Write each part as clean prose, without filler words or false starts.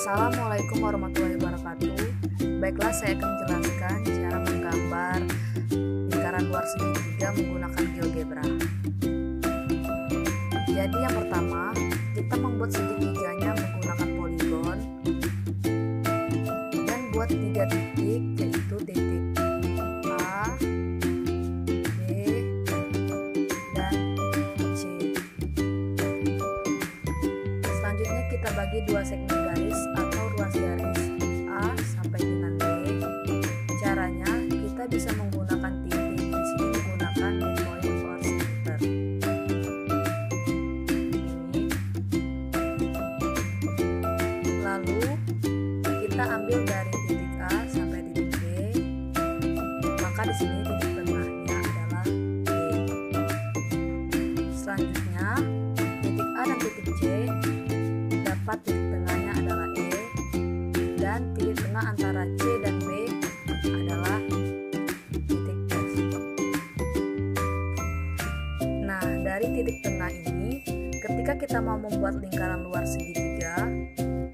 Assalamualaikum warahmatullahi wabarakatuh. Baiklah, saya akan menjelaskan cara menggambar lingkaran luar segitiga menggunakan GeoGebra. Jadi yang pertama, kita membuat segitiganya menggunakan poligon dan buat 3 titik, yaitu titik A, B, dan C. Selanjutnya kita bagi 2 segmen garis atau ruas garis A sampai dengan B. Caranya kita bisa menggunakan titik, di sini menggunakan midpoint or center. Lalu kita ambil dari titik A sampai titik B, maka di sini titik tengahnya adalah B. Selanjutnya titik A dan titik C dapat titik tengahnya adalah E, dan titik tengah antara C dan B adalah titik F. Nah, dari titik tengah ini, ketika kita mau membuat lingkaran luar segitiga,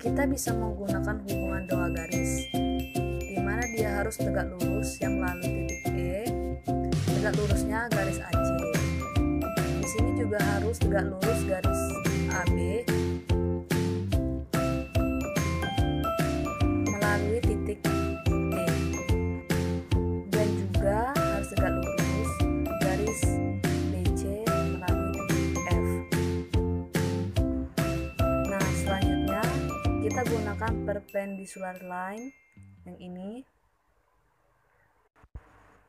kita bisa menggunakan hubungan dua garis, di mana dia harus tegak lurus yang melalui titik E, tegak lurusnya garis AC. Di sini juga harus tegak lurus garis AB melalui titik E, dan juga harus tegak lurus garis BC melalui titik F. Nah, selanjutnya kita gunakan perpendicular line yang ini,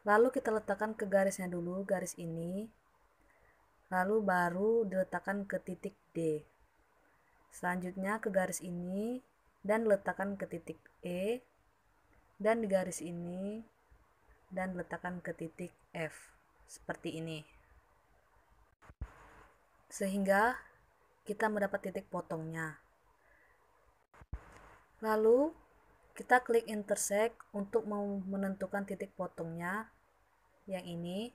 lalu kita letakkan ke garisnya dulu, garis ini, lalu baru diletakkan ke titik D. Selanjutnya ke garis ini dan letakkan ke titik E, dan di garis ini dan letakkan ke titik F, seperti ini, sehingga kita mendapat titik potongnya. Lalu kita klik intersect untuk menentukan titik potongnya yang ini,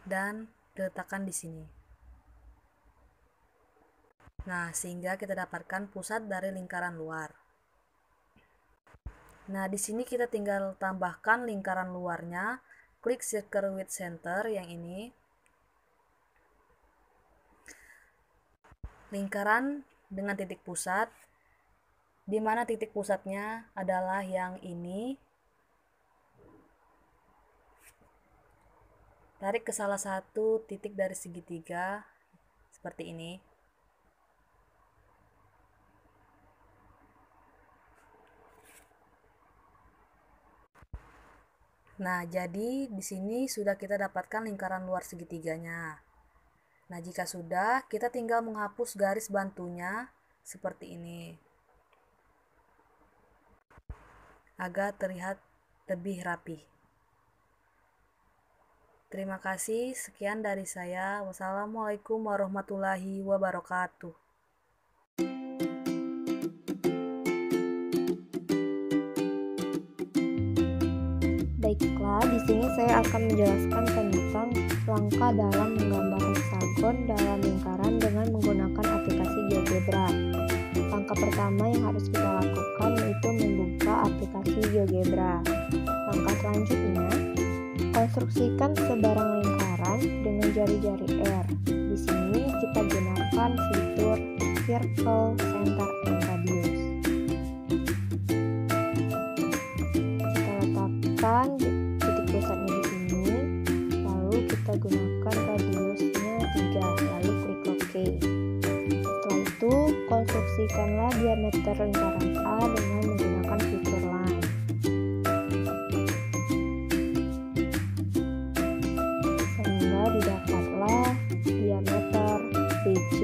dan diletakkan di sini. Nah, sehingga kita dapatkan pusat dari lingkaran luar. Nah, di sini kita tinggal tambahkan lingkaran luarnya, klik circle with center yang ini. Lingkaran dengan titik pusat, di mana titik pusatnya adalah yang ini. Tarik ke salah satu titik dari segitiga seperti ini. Nah, jadi di sini sudah kita dapatkan lingkaran luar segitiganya. Nah, jika sudah, kita tinggal menghapus garis bantunya seperti ini, agar terlihat lebih rapi. Terima kasih, sekian dari saya. Wassalamualaikum warahmatullahi wabarakatuh. Baiklah, di sini saya akan menjelaskan tentang langkah dalam menggambar heksagon dalam lingkaran dengan menggunakan aplikasi GeoGebra. Langkah pertama yang harus kita lakukan yaitu membuka aplikasi GeoGebra. Langkah selanjutnya, konstruksikan sebarang lingkaran dengan jari-jari R. Di sini kita gunakan fitur Circle, Center, and Radius. Kita letakkan titik pusatnya di sini, lalu kita gunakan radiusnya 3, lalu klik OK. Setelah itu, konstruksikanlah diameter lingkaran A dengan menggunakan fitur line. Sehingga didapatlah diameter BC.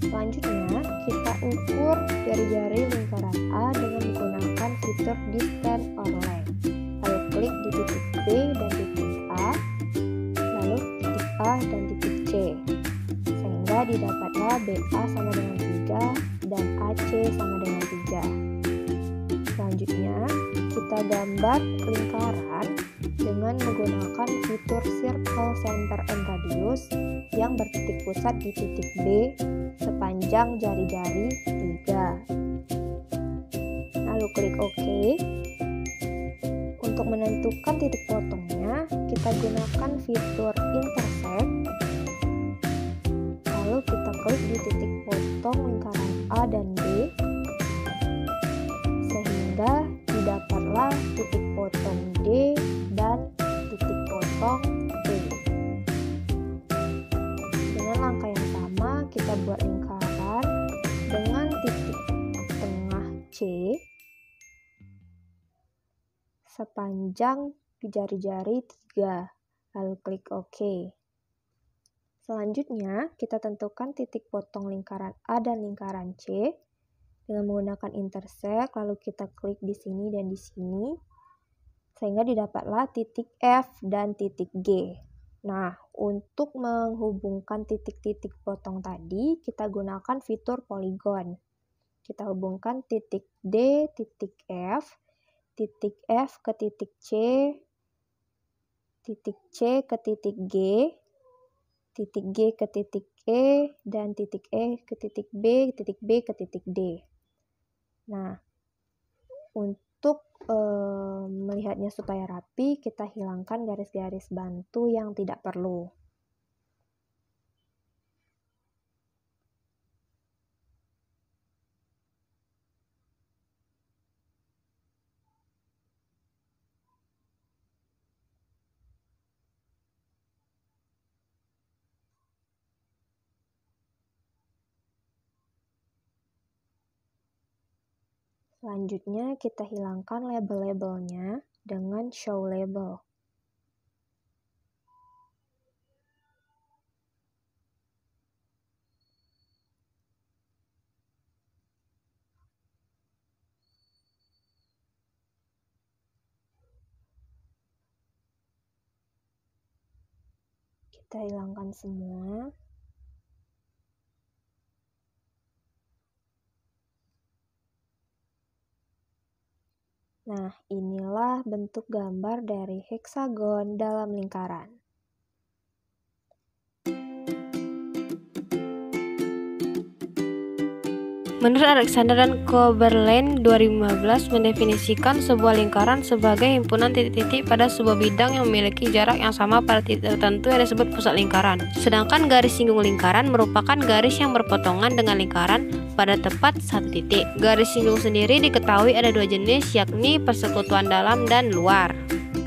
Selanjutnya, kita ukur jari-jari lingkaran A dengan menggunakan fitur distance or length. Lalu klik di titik B dan titik A, lalu titik A dan titik C, sehingga didapatlah BA sama dengan 3 dan AC sama dengan 3. Selanjutnya, kita gambar lingkaran dengan menggunakan fitur Circle Center and Radius yang bertitik pusat di titik B sepanjang jari-jari 3. Lalu klik OK. Untuk menentukan titik potongnya, kita gunakan fitur Intersect. Lalu kita klik di titik potong lingkaran A dan B, sehingga didapatlah titik potong D dan titik potong E. Dengan langkah yang sama, kita buat lingkaran dengan titik tengah C sepanjang jari-jari 3, lalu klik OK. Selanjutnya, kita tentukan titik potong lingkaran A dan lingkaran C dengan menggunakan intersect, lalu kita klik di sini dan di sini, sehingga didapatlah titik F dan titik G. Nah, untuk menghubungkan titik-titik potong tadi, kita gunakan fitur polygon. Kita hubungkan titik D, titik F ke titik C ke titik G ke titik E, dan titik E ke titik B ke titik D. Nah, untuk melihatnya supaya rapi, kita hilangkan garis-garis bantu yang tidak perlu. Selanjutnya, kita hilangkan label-labelnya dengan show label. Kita hilangkan semua. Nah, inilah bentuk gambar dari heksagon dalam lingkaran. Menurut Alexander dan Koberlein 2015 mendefinisikan sebuah lingkaran sebagai himpunan titik-titik pada sebuah bidang yang memiliki jarak yang sama pada titik tertentu yang disebut pusat lingkaran. Sedangkan garis singgung lingkaran merupakan garis yang berpotongan dengan lingkaran pada tepat satu titik. Garis singgung sendiri diketahui ada dua jenis, yakni persekutuan dalam dan luar.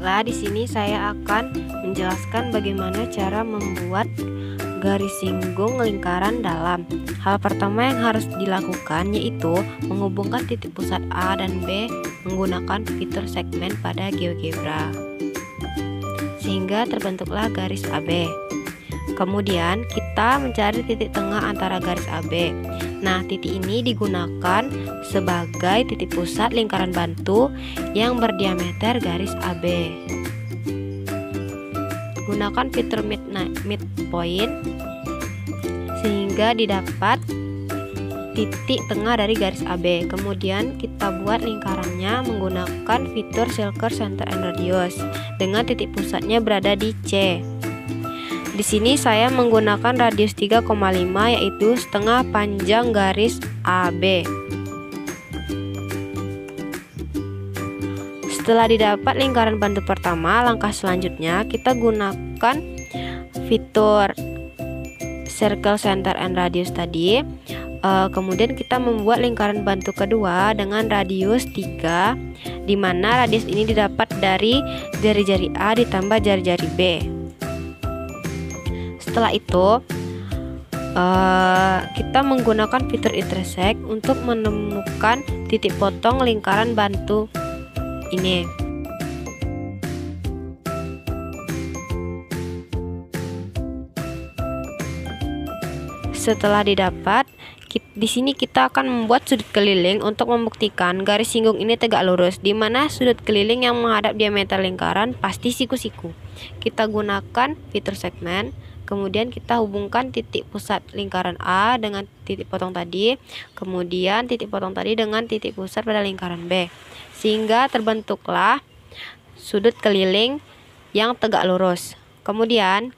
Nah, di sini saya akan menjelaskan bagaimana cara membuat garis singgung lingkaran dalam. Hal pertama yang harus dilakukan yaitu menghubungkan titik pusat A dan B menggunakan fitur segmen pada GeoGebra, sehingga terbentuklah garis AB. Kemudian kita mencari titik tengah antara garis AB. Nah, titik ini digunakan sebagai titik pusat lingkaran bantu yang berdiameter garis AB. Gunakan fitur midpoint sehingga didapat titik tengah dari garis AB. Kemudian kita buat lingkarannya menggunakan fitur Circle Center and Radius dengan titik pusatnya berada di C. Di sini saya menggunakan radius 3,5, yaitu setengah panjang garis AB. Setelah didapat lingkaran bantu pertama, langkah selanjutnya kita gunakan fitur Circle Center and Radius tadi. Kemudian kita membuat lingkaran bantu kedua dengan radius 3, di mana radius ini didapat dari jari-jari A ditambah jari-jari B. Setelah itu kita menggunakan fitur intersect untuk menemukan titik potong lingkaran bantu ini. Setelah didapat, di sini kita akan membuat sudut keliling untuk membuktikan garis singgung ini tegak lurus, di mana sudut keliling yang menghadap diameter lingkaran pasti siku-siku. Kita gunakan fitur segmen, kemudian kita hubungkan titik pusat lingkaran A dengan titik potong tadi, kemudian titik potong tadi dengan titik pusat pada lingkaran B, sehingga terbentuklah sudut keliling yang tegak lurus. Kemudian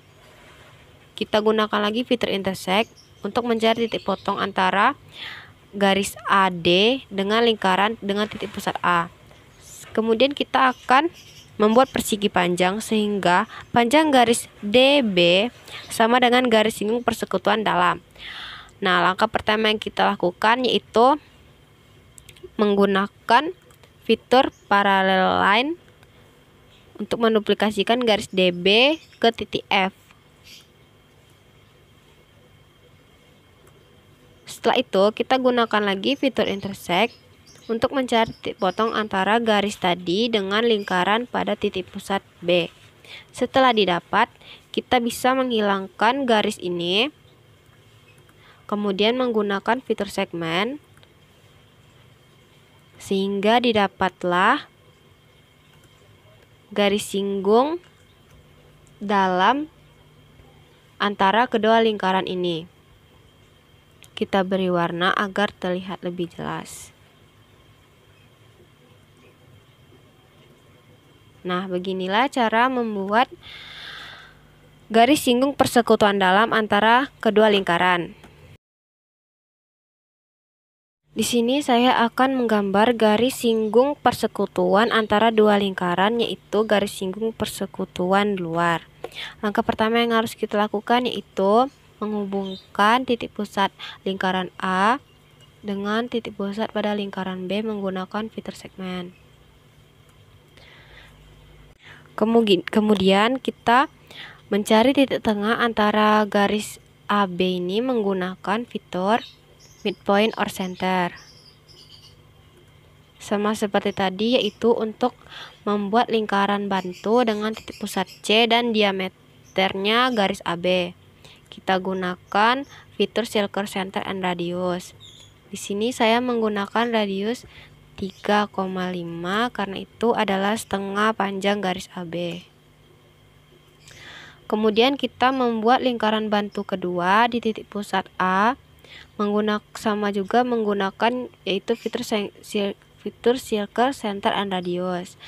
kita gunakan lagi fitur intersect untuk mencari titik potong antara garis AD dengan lingkaran dengan titik pusat A. Kemudian kita akan membuat persegi panjang sehingga panjang garis DB sama dengan garis singgung persekutuan dalam. Nah, langkah pertama yang kita lakukan yaitu menggunakan fitur parallel line untuk menduplikasikan garis DB ke titik F. Setelah itu, kita gunakan lagi fitur intersect untuk mencari titik potong antara garis tadi dengan lingkaran pada titik pusat B. Setelah didapat, kita bisa menghilangkan garis ini, kemudian menggunakan fitur segmen, sehingga didapatlah garis singgung dalam antara kedua lingkaran ini. Kita beri warna agar terlihat lebih jelas. Nah, beginilah cara membuat garis singgung persekutuan dalam antara kedua lingkaran. Di sini saya akan menggambar garis singgung persekutuan antara dua lingkaran, yaitu garis singgung persekutuan luar. Langkah pertama yang harus kita lakukan yaitu menghubungkan titik pusat lingkaran A dengan titik pusat pada lingkaran B menggunakan fitur segmen. Kemudian kita mencari titik tengah antara garis AB ini menggunakan fitur midpoint or center. Sama seperti tadi, yaitu untuk membuat lingkaran bantu dengan titik pusat C dan diameternya garis AB. Kita gunakan fitur circle center and radius. Di sini saya menggunakan radius 3,5 karena itu adalah setengah panjang garis AB. Kemudian kita membuat lingkaran bantu kedua di titik pusat A menggunakan yaitu fitur circle center and radius.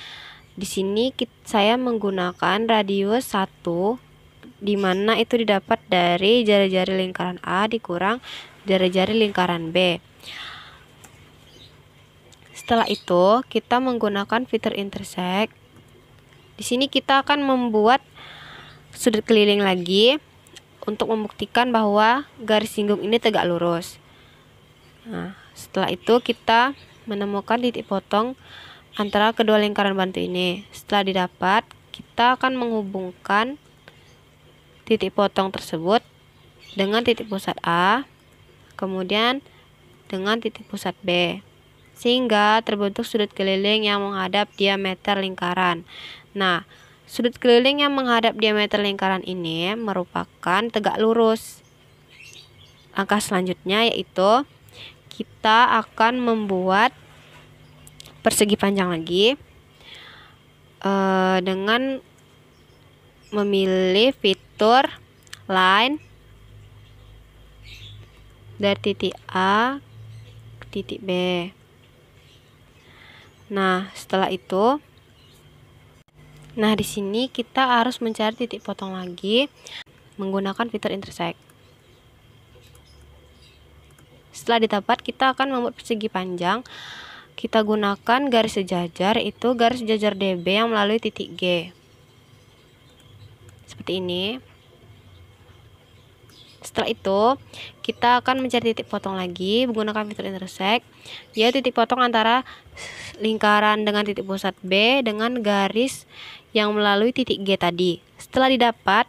Di sini saya menggunakan radius 1 di mana itu didapat dari jari-jari lingkaran A dikurang jari-jari lingkaran B. Setelah itu, kita menggunakan fitur intersect. Di sini kita akan membuat sudut keliling lagi untuk membuktikan bahwa garis singgung ini tegak lurus. Nah, setelah itu kita menemukan titik potong antara kedua lingkaran bantu ini. Setelah didapat, kita akan menghubungkan titik potong tersebut dengan titik pusat A, kemudian dengan titik pusat B, sehingga terbentuk sudut keliling yang menghadap diameter lingkaran. Nah, sudut keliling yang menghadap diameter lingkaran ini merupakan tegak lurus. Langkah selanjutnya yaitu kita akan membuat persegi panjang lagi dengan memilih fitur line dari titik A ke titik B. Nah, setelah itu, di sini kita harus mencari titik potong lagi menggunakan fitur intersect. Setelah didapat, kita akan membuat persegi panjang. Kita gunakan garis sejajar, itu garis sejajar DB yang melalui titik G. Seperti ini. Setelah itu, kita akan mencari titik potong lagi menggunakan fitur intersect, yaitu titik potong antara lingkaran dengan titik pusat B dengan garis yang melalui titik G tadi. Setelah didapat,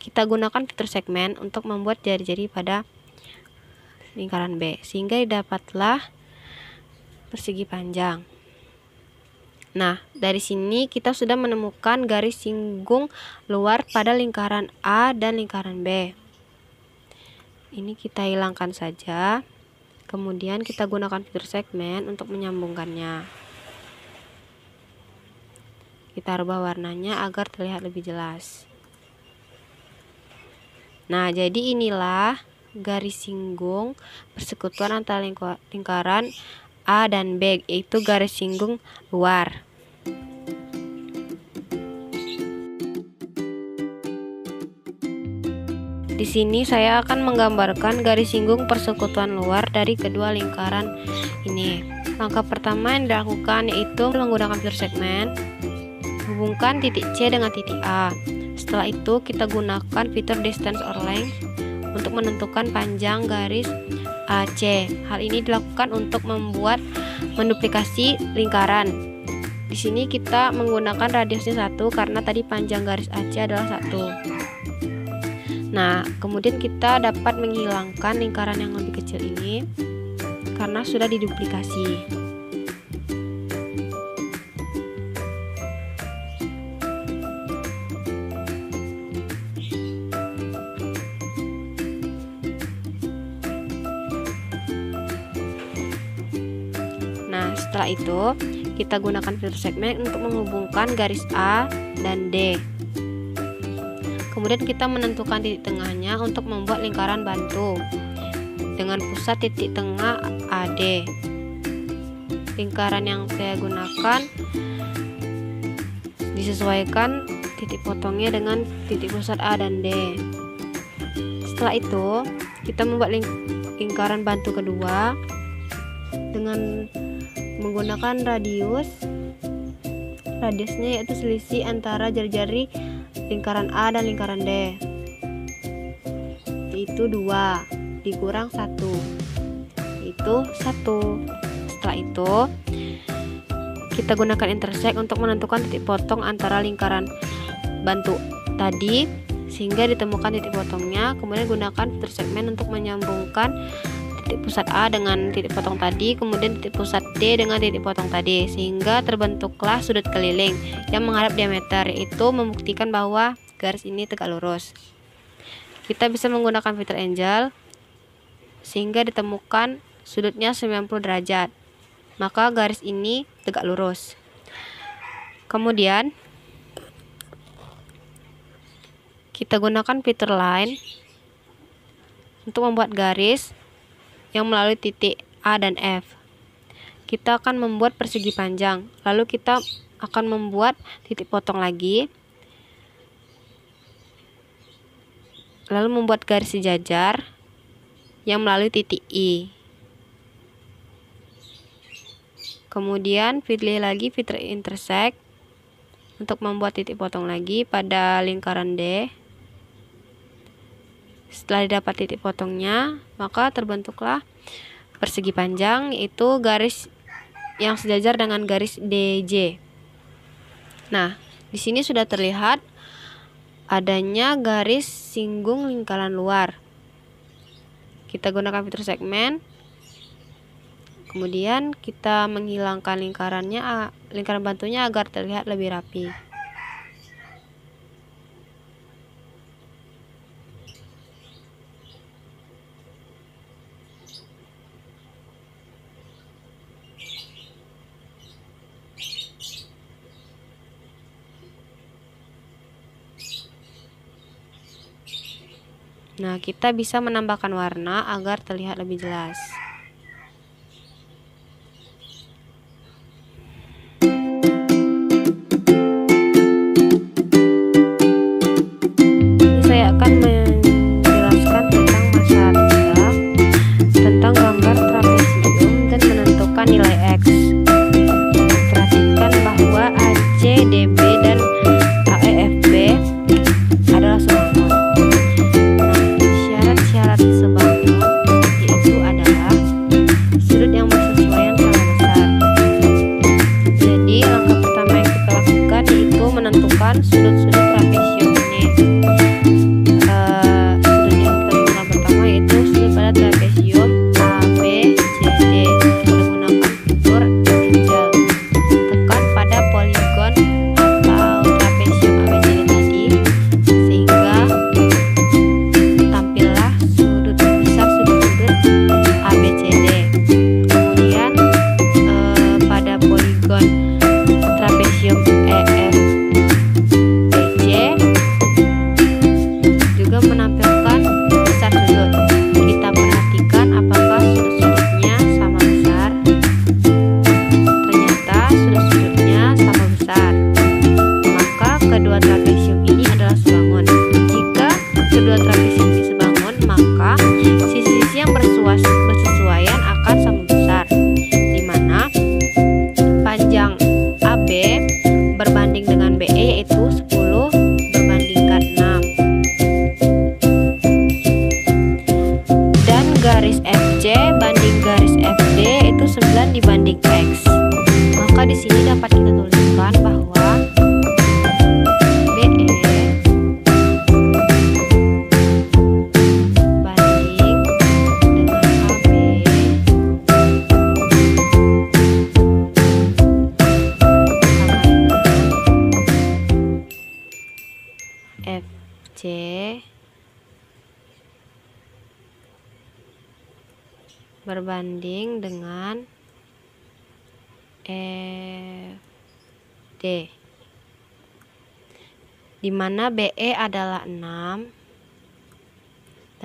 kita gunakan fitur segmen untuk membuat jari-jari pada lingkaran B, sehingga didapatlah persegi panjang. Nah, dari sini kita sudah menemukan garis singgung luar pada lingkaran A dan lingkaran B. Ini kita hilangkan saja. Kemudian kita gunakan fitur segmen untuk menyambungkannya. Kita rubah warnanya agar terlihat lebih jelas. Nah, jadi inilah garis singgung persekutuan antara lingkaran A dan B, yaitu garis singgung luar. Di sini saya akan menggambarkan garis singgung persekutuan luar dari kedua lingkaran ini. Langkah pertama yang dilakukan yaitu menggunakan fitur segmen, hubungkan titik C dengan titik A. Setelah itu kita gunakan fitur distance or length untuk menentukan panjang garis AC. Hal ini dilakukan untuk menduplikasi lingkaran. Di sini kita menggunakan radiusnya 1 karena tadi panjang garis AC adalah 1. Nah, kemudian kita dapat menghilangkan lingkaran yang lebih kecil ini karena sudah diduplikasi. Nah, setelah itu kita gunakan fitur segmen untuk menghubungkan garis A dan D. Kemudian kita menentukan titik tengahnya untuk membuat lingkaran bantu dengan pusat titik tengah AD. Lingkaran yang saya gunakan disesuaikan titik potongnya dengan titik pusat A dan D. Setelah itu kita membuat lingkaran bantu kedua dengan menggunakan radiusnya yaitu selisih antara jari-jari lingkaran A dan lingkaran D, yaitu 2 dikurang 1, yaitu 1. Setelah itu kita gunakan intersect untuk menentukan titik potong antara lingkaran bantu tadi sehingga ditemukan titik potongnya. Kemudian gunakan fitur segmen untuk menyambungkan titik pusat A dengan titik potong tadi, kemudian titik pusat D dengan titik potong tadi, sehingga terbentuklah sudut keliling yang menghadap diameter, yaitu membuktikan bahwa garis ini tegak lurus. Kita bisa menggunakan fitur angle sehingga ditemukan sudutnya 90 derajat, maka garis ini tegak lurus. Kemudian kita gunakan fitur line untuk membuat garis yang melalui titik A dan F. Kita akan membuat persegi panjang, lalu kita akan membuat titik potong lagi, lalu membuat garis sejajar yang melalui titik I. Kemudian pilih lagi fitur intersect untuk membuat titik potong lagi pada lingkaran D. Setelah didapat titik potongnya, maka terbentuklah persegi panjang, yaitu garis yang sejajar dengan garis DJ. Nah, di sini sudah terlihat adanya garis singgung lingkaran luar. Kita gunakan fitur segmen, kemudian kita menghilangkan lingkaran bantunya agar terlihat lebih rapi. Nah, kita bisa menambahkan warna agar terlihat lebih jelas. Ini saya akan menjelaskan tentang masalah tentang gambar trapesium dan menentukan nilai X. Perhatikan bahwa AC, DB, dan AEFB adalah sebangun. Syarat sebangun yaitu adalah garis FC banding garis FD itu 9 dibanding X. Maka di sini dapat kita tuliskan bahwa BE banding dengan AB sama dengan FC berbanding dengan FD, di mana BE adalah 6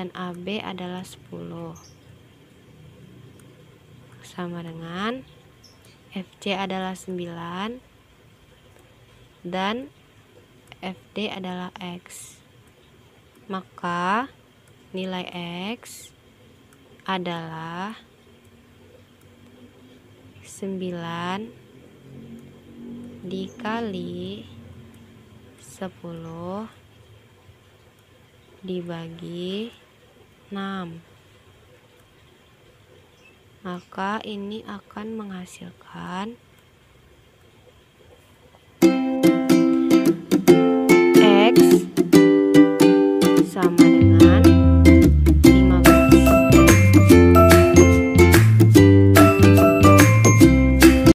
dan AB adalah 10, sama dengan FC adalah 9 dan FD adalah X. Maka nilai X adalah 9 dikali 10 dibagi 6. Maka ini akan menghasilkan X sama dengan